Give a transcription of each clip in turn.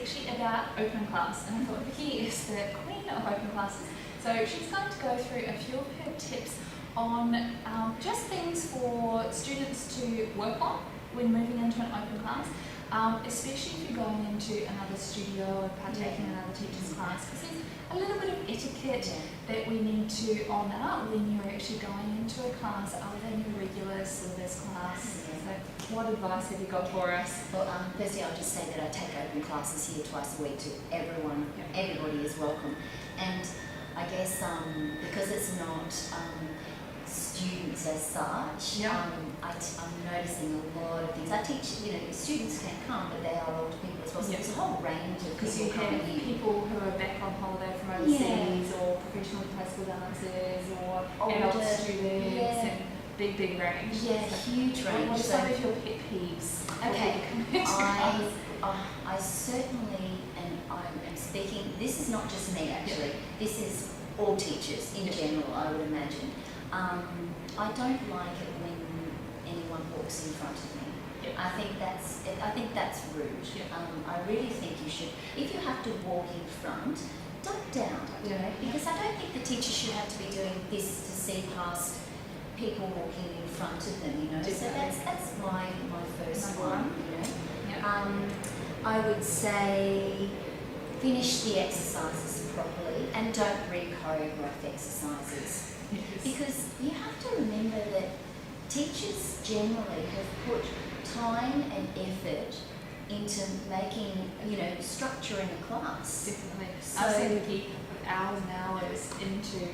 actually about open class, and I thought Vicki is the queen of open classes. So she's going to go through a few of her tips on just things for students to work on when moving into an open class, especially if you're going into another studio or partaking in another teacher's class, because there's a little bit of etiquette that we need to honour when you're actually going into a class other than your regular syllabus class. So what advice have you got for us? Well, firstly, I'll just say that I take open classes here twice a week to everyone. Everybody is welcome. And I guess because it's not students as such, I'm noticing a lot of things. I teach, students can come, but they are older people as well. So there's a whole range of because you have people who are back on holiday from overseas, or professional classical dancers, or adult students, and big range. Yeah, so huge range. What are some of your pet peeves? Okay, I certainly, and I'm speaking, this is not just me actually, this is all teachers in general, I would imagine. I don't like it when anyone walks in front of me. I think that's rude. I really think you should, if you have to walk in front, duck down, because I don't think the teacher should have to be doing this to see past people walking in front of them, So that's my first one, I would say finish the exercises properly and don't re-choreograph exercises. Because you have to remember that teachers generally have put time and effort into making, structuring a class. Definitely. So, I've seen Vicki put hours and hours into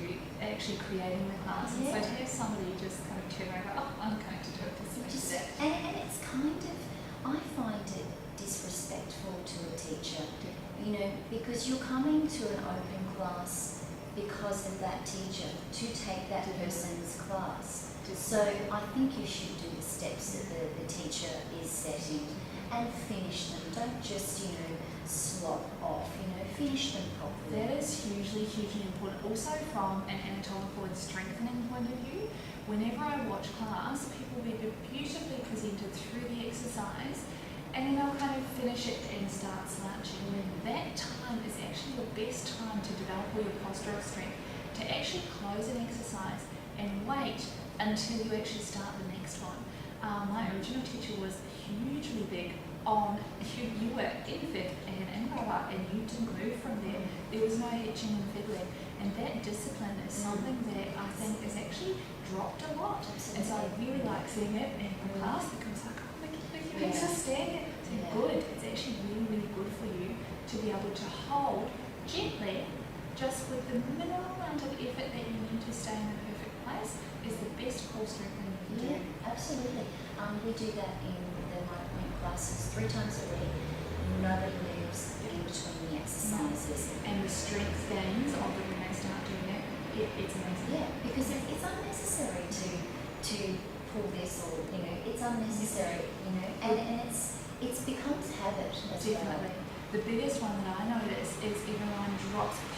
actually creating the class. And so to have somebody just kind of turn over, I'm going to do it this way. And it's kind of, I find it disrespectful to a teacher, because you're coming to an open class because of that teacher, to take that person's class. So I think you should do the steps that the teacher is setting and finish them. Don't just, slop off, finish them properly. That is hugely important. Also from an anatomical and strengthening point of view, whenever I watch class, people will be beautifully presented through the exercise, and then they'll kind of finish it and start slouching. That time is actually the best time to develop all your postural strength, to actually close an exercise and wait until you actually start the next one. My original teacher was hugely big on, you were infant and in rower and you didn't move from there. There was no hitching and fiddling. And that discipline is something that I think is actually dropped a lot. And so I really like seeing it in class, because it's like, it's sustaining. It's good. It's actually really good for you to be able to hold gently, just with the minimal amount of effort that you need to stay in the perfect place, is the best core strengthening you can do. Absolutely. We do that in the night classes 3 times a week. Nobody moves in between the exercises. And the strength gains of it when they start doing it, it's amazing. Yeah, because it's unnecessary to pull this, or it's unnecessary, and it's becomes habit as Definitely. well. The biggest one that I notice is everyone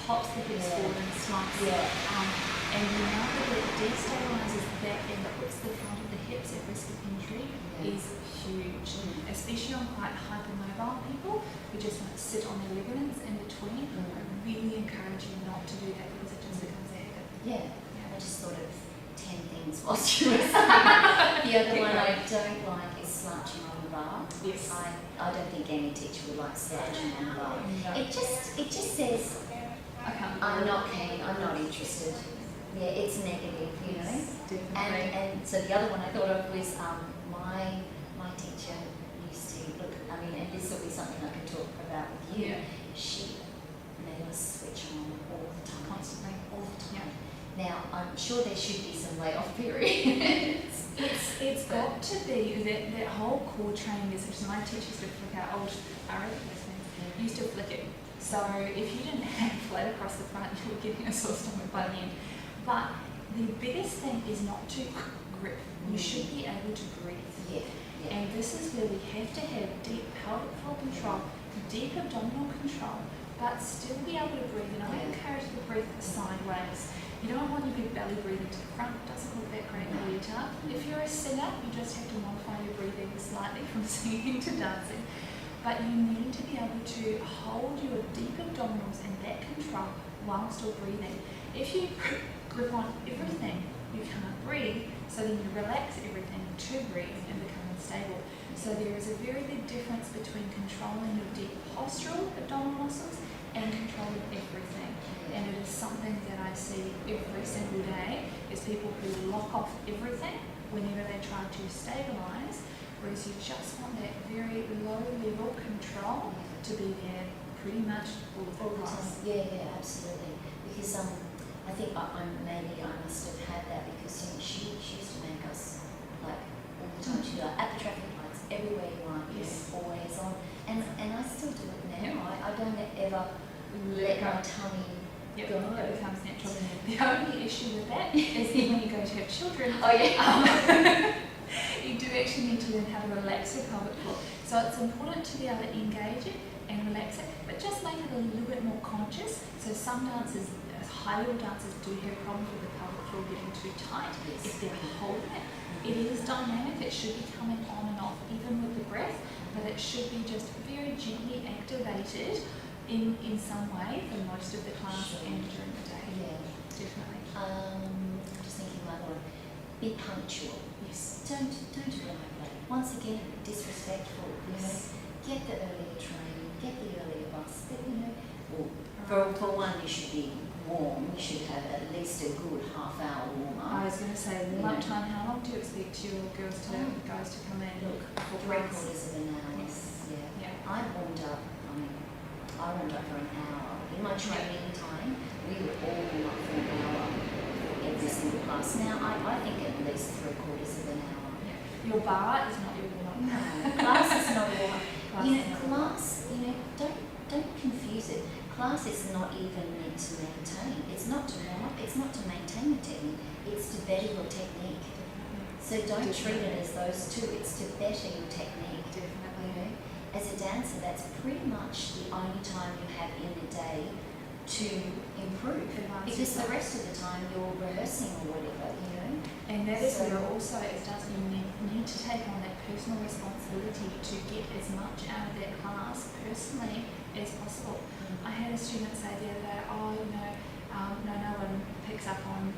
pops the hips forward and slumps. And the amount that it destabilizes the back and puts the front of the hips at risk of injury is huge. Especially on quite hypermobile people who just want to sit on their ligaments in between. I really encourage you not to do that, because it just becomes a habit. I just thought of 10 things whilst you were saying. The other one I don't like is slouching on the bar. Yes. I don't think any teacher would like slouching on the bar. No. It just says, I'm not keen, I'm not interested. It's negative, Definitely. And so the other one I thought of was my teacher used to look, and this will be something I can talk about with you. She made us switch on all the time. Constantly. All the time. Now, I'm sure there should be some layoff periods. It's got to be that whole core training is, which my teacher used to flick out, old Arabic listeners used to flick it. So if you didn't have flat across the front, you were getting a sore stomach by the end. But the biggest thing is not to grip. You should be able to breathe. And this is where we have to have deep pelvic floor control, deep abdominal control, but still be able to breathe. And I encourage you to breathe sideways. You don't want your big belly breathing to the front. It doesn't look that great either. If you're a singer, you just have to modify your breathing slightly from singing to dancing. But you need to be able to hold your deep abdominals and back control while still breathing. If you grip on everything, you can't breathe, so then you relax everything to breathe and become unstable. So there is a very big difference between controlling your deep postural abdominal muscles and controlling everything. And it is something that I see every single day, is people who lock off everything whenever they try to stabilise, whereas you just want that very low level control to be there pretty much all the time. Yeah, absolutely. Because I think maybe I must have had that because she used to make us like all the time. She'd be like, at the traffic lights, everywhere you are, Yes. always on. And I still do it now. I don't ever let my tummy go. It becomes natural. The only issue with that is that when you go to have children, you do actually need to learn how to relax your pelvic floor. So it's important to be able to engage it and relax it, but just make it a little bit more conscious. So some dancers, high-level dancers, do have problems with the pelvic floor getting too tight. If they're holding it, it is dynamic. It should be coming on and off, even with the breath, but it should be just very gently activated in some way for most of the class and during the day. Yeah, Definitely. I'm just thinking my one. Be punctual. Yes. Don't arrive late. Once again, disrespectful. You know, get the earlier train, get the earlier bus. But, for one, you should be warm. You should have at least a good half-hour warm-up. I was going to say, warm-up time. How long do you expect your guys to come in? Look, three-quarters of an hour. Yes. Yeah. I warmed up for an hour. In my training time, we would all warm up for an hour for every single class. Now, I think at least three-quarters of an hour. Yeah. Your bar is not your warm-up. No, class is not warm-up. Class, don't confuse it. Class is not even meant to maintain. It's not to warm up. It's not to maintain your technique. It's to better your technique. So don't treat it as those two. It's to better your technique. Definitely. As a dancer, that's pretty much the only time you have in the day to improve. Because the rest of the time you're rehearsing or whatever, And that is where also, as dancers, you need to take on that personal responsibility to get as much out of that class personally as possible. I had a student say the other day, no one picks up on,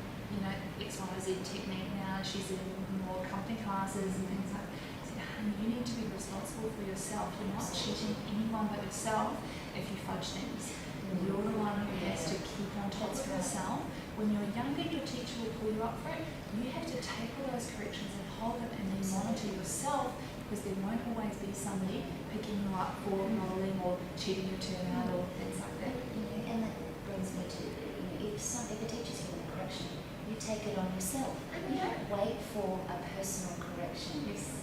X, Y, Z technique now. She's in more company classes and things like that. I said, honey, you need to be responsible for yourself. You're not cheating anyone but yourself if you fudge things. You're the one who has to keep on top of yourself. When you're younger, your teacher will pull you up for it. You have to take all those corrections and hold them and then monitor yourself, because there won't always be somebody picking you up for rolling or cheating your turnout or things like that. And that brings me to, if a teacher's giving a correction, you take it on yourself. You don't wait for a personal correction. Yes.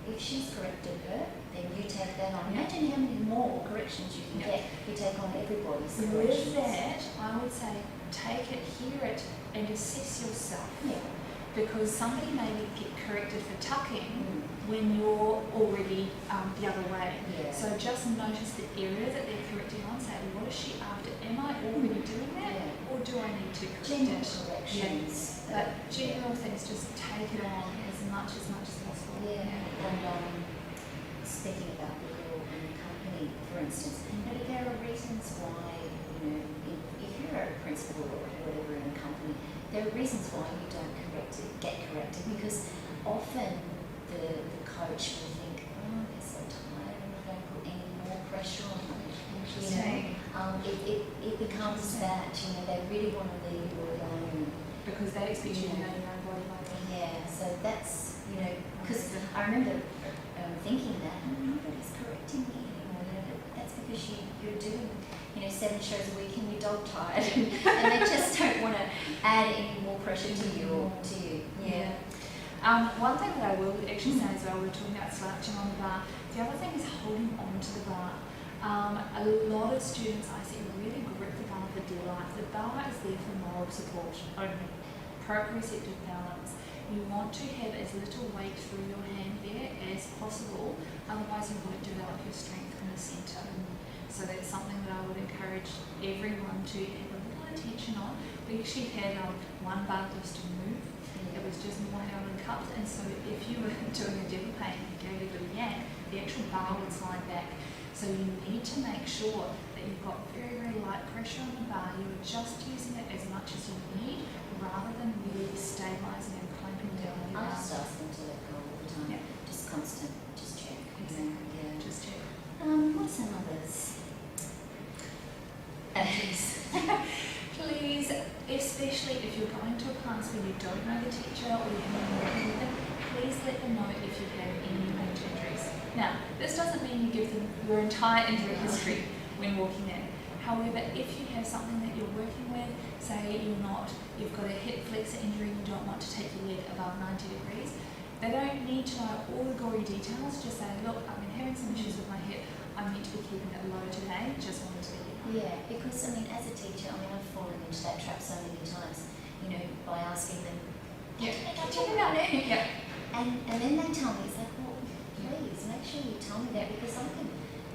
If she's corrected her, then you take that on. Imagine how many more corrections you can get. You take on everybody's corrections. With that, I would say take it, hear it, and assess yourself. Yeah. Because somebody may get corrected for tucking when you're already the other way. Yeah. So just notice the area that they're correcting on. Say, what is she after? Am I already doing that? Yeah. Or do I need to correct General it? corrections. But general things, just take it on as much as possible. Yeah. And speaking about the girl in the company, for instance, there are reasons why, if you're a principal or whatever in a company, there are reasons why you don't get corrected, because often the coach will think, they're so tired, I'm not going to put any more pressure on them. It becomes that, they really want to leave you alone. Because they expect you to know your own body like that. Yeah, so that's, because I remember thinking that, nobody's correcting me anymore. That's because you're doing, 7 shows a week and you're dog tired, and they just don't want to add any more pressure to you. Yeah. One thing that I will actually say as well, we were talking about slouching on the bar. The other thing is holding on to the bar. A lot of students I see really grip the bar for dear life. The bar is there for moral support only. Proprioceptive balance. You want to have as little weight through your hand there as possible, otherwise you won't develop your strength in the centre. So that's something that I would encourage everyone to have a little attention on. We actually had one bar that used to move. It was just more held and cupped, and so if you were doing a devil paint and you gave it a little yank, the actual bar would slide back. So you need to make sure that you've got very, very light pressure on the bar. You're just using it as much as you need rather than really stabilising and clamping down on your I bar. just ask them to let go all the time. Yeah. Just constant, just check. Exactly. Yeah. Just check. What's some others? Please, especially if you're going to a class where you don't know the teacher or you haven't been working with them, please let them know if you have any major injuries. Now, this doesn't mean you give them your entire injury history when walking in. However, if you have something that you're working with, say you've got a hip flexor injury and you don't want to take your leg above 90 degrees, they don't need to know all the gory details. Just say, look, I've been having some issues with my hip. I'm meant to be keeping it low today. Just wanted to let you know. Yeah, because as a teacher, I've fallen into that trap so many times, by asking them, Yeah. Yeah. And then they tell me, it's like, well, please make sure you tell me that because I can,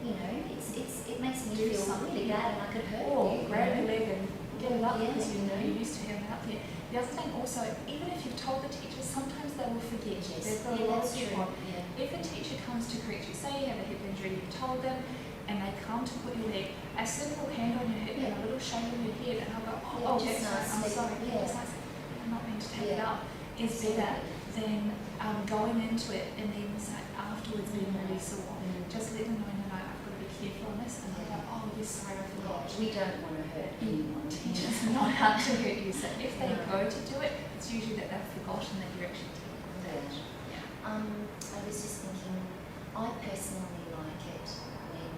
it makes me Do feel something. really bad and I could hurt Or you. grab your leg and get it up Yeah, because you used to have it up there. The other thing also, even if you've told the teacher, sometimes they will forget. Yes. They've got a Yeah, lot of that's true. people. Yeah. If a teacher comes to correct you, say you have a hip injury, you've told them, and they come to put your leg, a simple hand on your hip and a little shake on your head, and I'll go, oh, just yes, nice. I'm sorry, Yeah. yes, I'm not meant to take it Yeah. up, is better than going into it and then afterwards being really sore. Just let them know, no, I've got to be careful on this, and they go, oh, yes, sorry, I forgot. We don't want to hurt anyone. Teachers are not out to hurt you, so if they go to do it, it's usually that they've forgotten that you're actually doing it. Yeah. I was just thinking, I personally like it when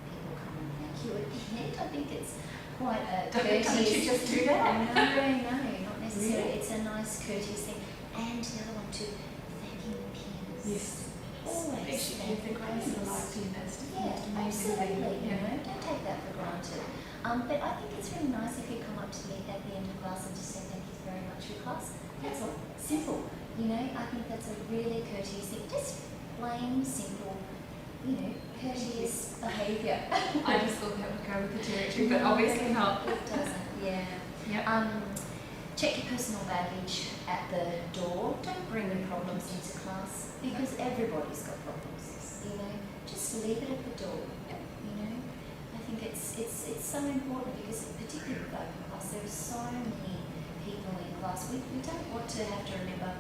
people come and thank you at the end. I think it's quite a courteous. Don't you just do that? No, not necessarily. Really? It's a nice courteous thing. And the other one too, thanking the pianist. Yes. Always Especially if they're going to the live pianist. Yeah, It's amazing absolutely. thing. Yeah. Don't take that for granted. But I think it's really nice if you come up to me at the end of class and just say thank you very much for your class. That's all. Simple. I think that's a really courteous thing. Just plain, simple, courteous behaviour. I just thought that would go with the territory, but obviously not. It doesn't, yeah. Yep. Check your personal baggage at the door. Don't bring your problems into class because everybody's got problems. Just leave it at the door. Yep. I think it's so important because particularly with open class, there are so many people in class. We don't want to have to remember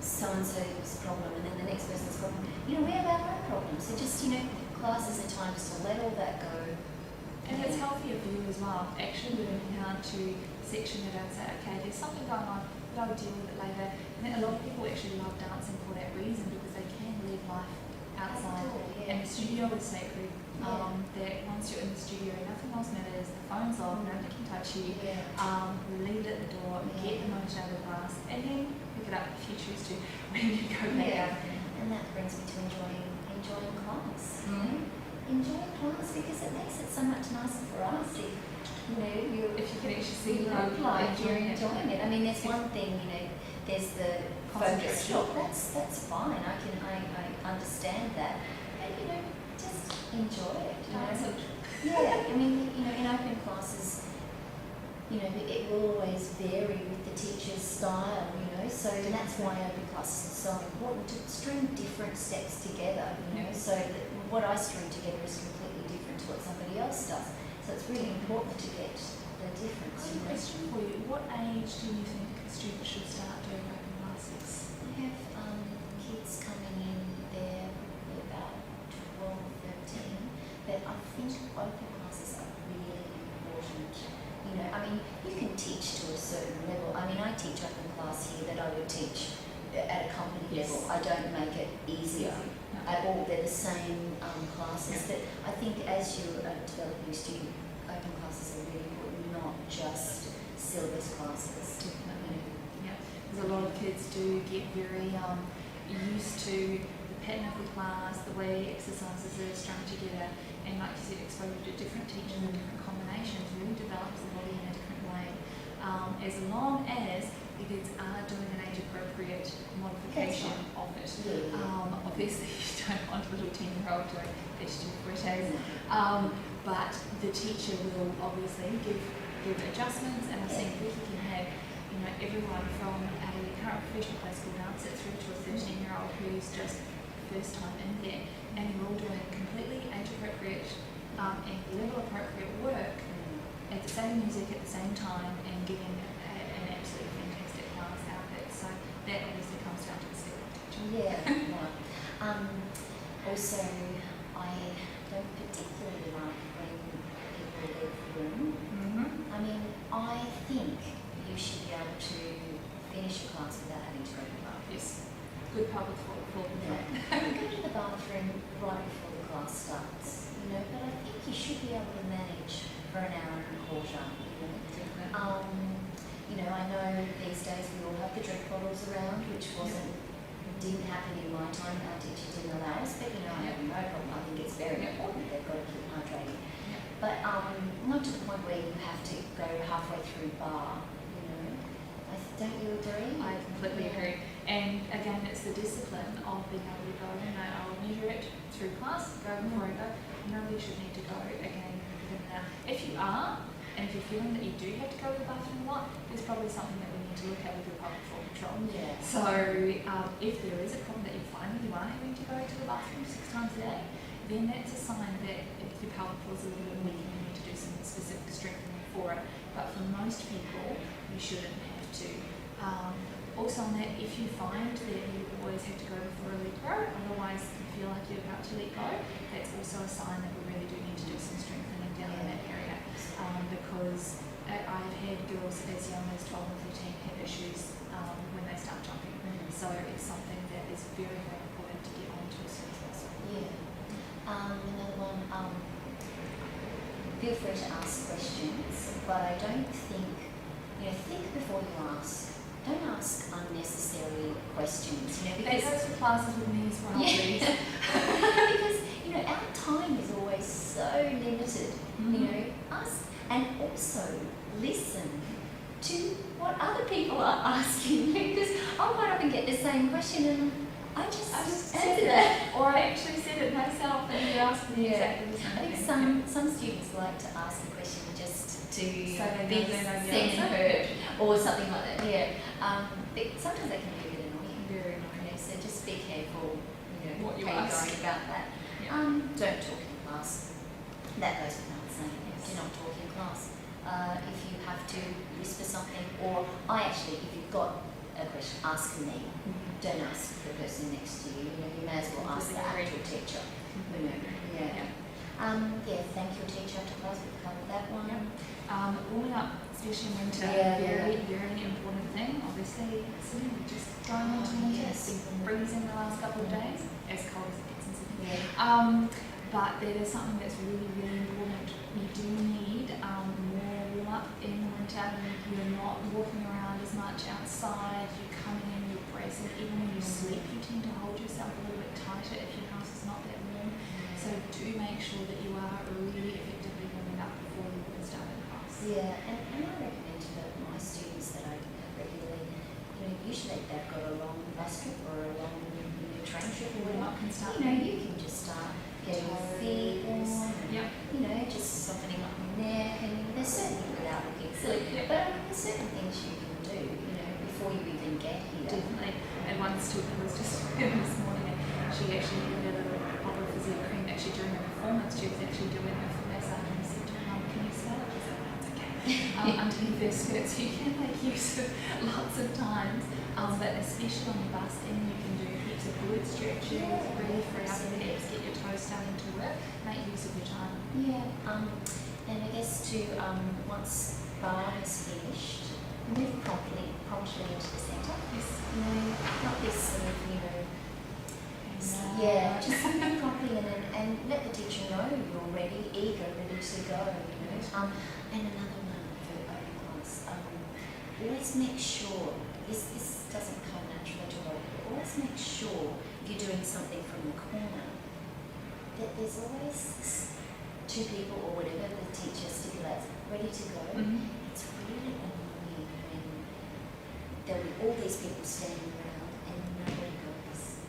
so-and-so's problem and then the next person's problem. We have our own problems. So just, class is a time just to let all that go. And it's healthier for you as well. Actually moving down to section it and say, okay, there's something going on, but I'll deal with it later. And then a lot of people actually love dancing for that reason because they can live life outside. Yeah. And the studio is sacred. That once you're in the studio, nothing else matters. The phone's off, nobody can touch you. Yeah. Leave it at the door, get the most out of the class, and then pick it up if you choose to when you go back out. And that brings me to enjoying class. Mm. Enjoy class because it makes it so much nicer for us if If you can actually see you the look like you're enjoying it. enjoying it. There's one thing, there's the focus. Concentration. Look, that's fine. I understand that, but just enjoy it. Yeah, in open classes, it will always vary with the teacher's style, so that's why open classes are so important to string different steps together, so that what I string together is completely different to what somebody else does. So it's really important to get the difference. I have a question for you. What age do you think students should start doing open classes? I have kids coming in there probably about 12, 13, but I think open classes are really important. You can teach to a certain level. I teach open class here that I would teach at a company level. I don't make it easier at all. They're the same classes, but I think as you're developing a student, open classes are really important, not just syllabus classes. Definitely. Yeah, because a lot of kids do get very used to the pattern of the class, the way exercises are strung together, and like you said, exposure to different teachers and different combinations really develops the body in a different way. As long as the kids are doing an age-appropriate modification of it. Obviously, you don't want a little 10-year-old doing vegetable but the teacher will obviously give adjustments, and I think Vicki can have everyone from a current professional classical dancer through to a 13-year-old who's just first time in there, and you're all doing completely age-appropriate and level-appropriate work at the same music at the same time and getting an absolutely fantastic class out of it. So that obviously comes down to the skill of teaching. Yeah, right. Also, I don't particularly like when people leave the room. I mean, I think you should be able to finish a class without having to go to the bathroom. Yes, good public for Yeah. Go to the bathroom right before the class starts, you know, but I think you should be able to manage for an hour and a quarter, you know. You know, I know these days we all have the drink bottles around, which didn't happen in my time. Our teacher didn't allow us, but you know, I have no problem. I think it's very important. They've got to keep hydrated. But not to the point where you have to go halfway through bar, you know. Don't you agree? I completely agree. And again, it's the discipline of being able to go, you know, I'll measure it through class, go before I go. Nobody should need to go again within that. If you are, and if you're feeling that you do have to go to the bathroom a lot, there's probably something that we need to look at with your public floor control. Yeah. So if there is a problem that you find that you are having to go to the bathroom 6 times a day, then that's a sign that if your pelvic floor is a little bit weak and you need to do some specific strengthening for it. But for most people, you shouldn't have to. Also on that, if you find that you always have to go before a let go, otherwise you feel like you're about to let go, that's also a sign that we really do need to do some strengthening down in that area. Because I've had girls as young as 12 and 13 have issues when they start jumping. So it's something that is very, very important to get onto as soon as possible. Yeah. Another one, feel free to ask questions, but I don't think, you know, think before you ask. Don't ask unnecessary questions, you know, because that goes for classes with me as well, please. Because, you know, our time is always so limited, you know, ask and also listen to what other people are asking, because I might often get the same question and I just answer that. Or I actually said it myself and you asked me exactly the same I think thing. some students like to ask a question just to So they be know they're seen and heard or something like that. Yeah. But sometimes they can be a bit annoying. Very You annoying. know, so just be careful, you know, What you how ask. you're going about that. Yeah. Don't talk in class. That goes without saying. Do not talk in class. If you have to whisper something, or if you've got a question, ask me. Don't ask the person next to you. You know, you may as well ask the actual teacher. You know, thank your teacher after class. We've covered that one. Warming up, especially in winter, very important thing. Obviously, Sydney just going into winter. It's been freezing the last couple of days, as cold as it gets in Sydney. But that is something that's really, really important. You do need more warm up in the winter. You're not walking around as much outside. You're coming in, you're bracing. Even when you sleep, you tend to hold yourself a little bit tighter if your house is not that warm. So do make sure that you are really effectively warming up before you even start in class. Yeah, and I recommend to my students that I regularly, you know, usually they've got a long bus trip or a long train trip or whatever. You know, you can just start getting your feet warm, you know, just softening up your neck, and there's certain things without looking silly, but I mean, there's certain things you can do, you know, before you even get here. Definitely. And one student was just this morning, and she actually did a little pop of physio cream actually during her performance. She was actually doing her foot massage, and I said to her, can you smell it? She said, no, it's okay. Underneath her skirt, so you can make use of lots of times, but especially on the bus, and you can do heaps of good stretches, really free up the hips, get your toes starting to work, make use of your time. Yeah, and I guess once bar is finished, move promptly into the centre. Yes. You know, not this sort of, you know, just move promptly and let the teacher know you're ready, eager, ready to go, you know. And another one for open class, always make sure, this doesn't come naturally to a lot of people, always make sure if you're doing something from the corner, that there's always 2 people or whatever the teacher stipulates ready to go. It's really annoying when there'll be all these people standing around and nobody goes.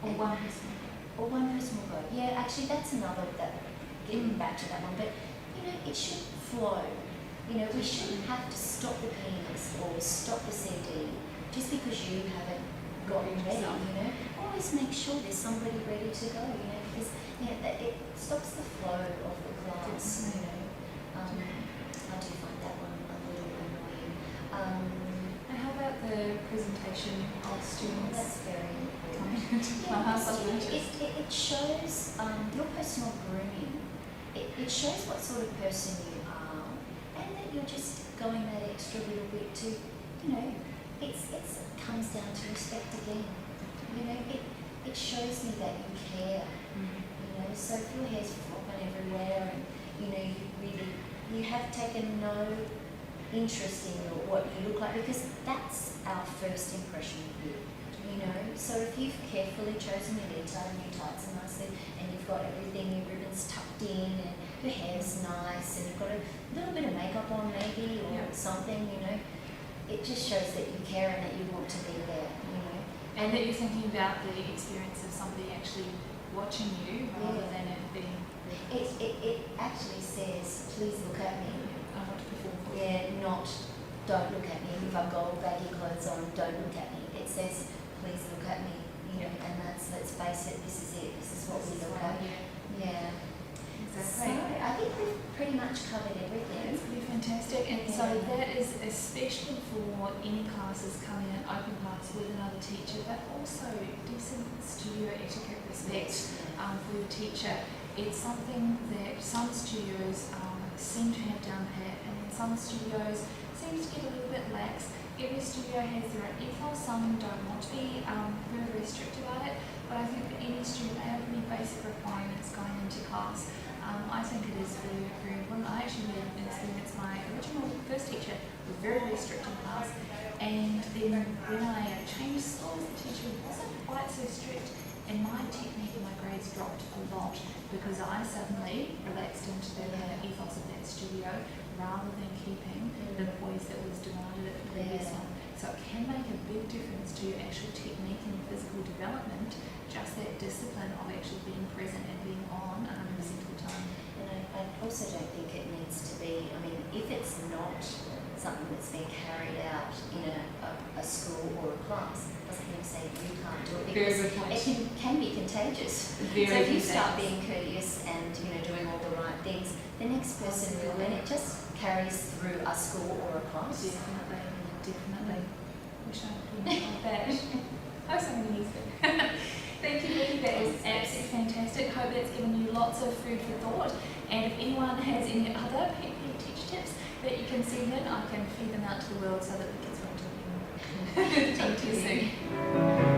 Or one person. Or one person will go. Yeah, actually that's another, getting back to that one, but you know, it should flow. You know, we shouldn't have to stop the pianist or stop the CD just because you haven't gotten ready, you know. Always make sure there's somebody ready to go, you know, because it stops the flow of the class, you know. I do find that one a little annoying. And how about the presentation of students? That's very coming important. into class? It shows your personal grooming. It shows what sort of person you are, and that you're just going that extra little bit to, you know, it comes down to respect again. You know, it shows me that you care. You know, so if your hair's flopping everywhere, and you know, you have taken no interest in what you look like, because that's our first impression of you. You know, so if you've carefully chosen your hair tie and your tights are nicely, and you've got everything, your ribbons tucked in, and your hair's nice, and you've got a little bit of makeup on maybe, or something, you know, it just shows that you care and that you want to be there, you know. And that you're thinking about the experience of somebody actually watching you rather than it being... It actually says, please look at me. I want to perform for you. Yeah, not, don't look at me. If I've got baggy clothes on, don't look at me. It says, please look at me. You know, and that's, let's face it, this is it. This is what we look at. Yeah. Exactly. So I think we've pretty much covered everything. That's pretty fantastic. And so that is especially for any classes coming in open class with another teacher, but also decent studio etiquette respect for your teacher. It's something that some studios seem to have down pat, and in some studios seems to get a little bit lax. Every studio has their own ethos. Some don't want to be very, very strict about it, but I think for any student, they have pretty basic requirements going into class. I think it is very, very important. I actually had an experience. My original first teacher was very, very strict in class, and then when I changed schools, the teacher wasn't quite so strict, and my technique and my grades dropped a lot because I suddenly relaxed into the ethos of that studio rather than keeping the poise that was demanded at the previous one. So it can make a big difference to your actual technique and your physical development, just that discipline of actually being present and being on 100% of the time. And I also don't think it needs to be, I mean, if it's not something that's being carried out in a school or a class, doesn't mean to say you can't do it, because it can be contagious. So if you start being courteous and, you know, doing all the right things, the next person will, and it just carries through a school or a class. Definitely. Wish I could like that. Hope someone can use it. Thank you, Vicki. That was absolutely fantastic. Hope that's given you lots of food for thought. And if anyone has any other teacher tips that you can send in, I can feed them out to the world so that the kids won't do them. Talk to you soon.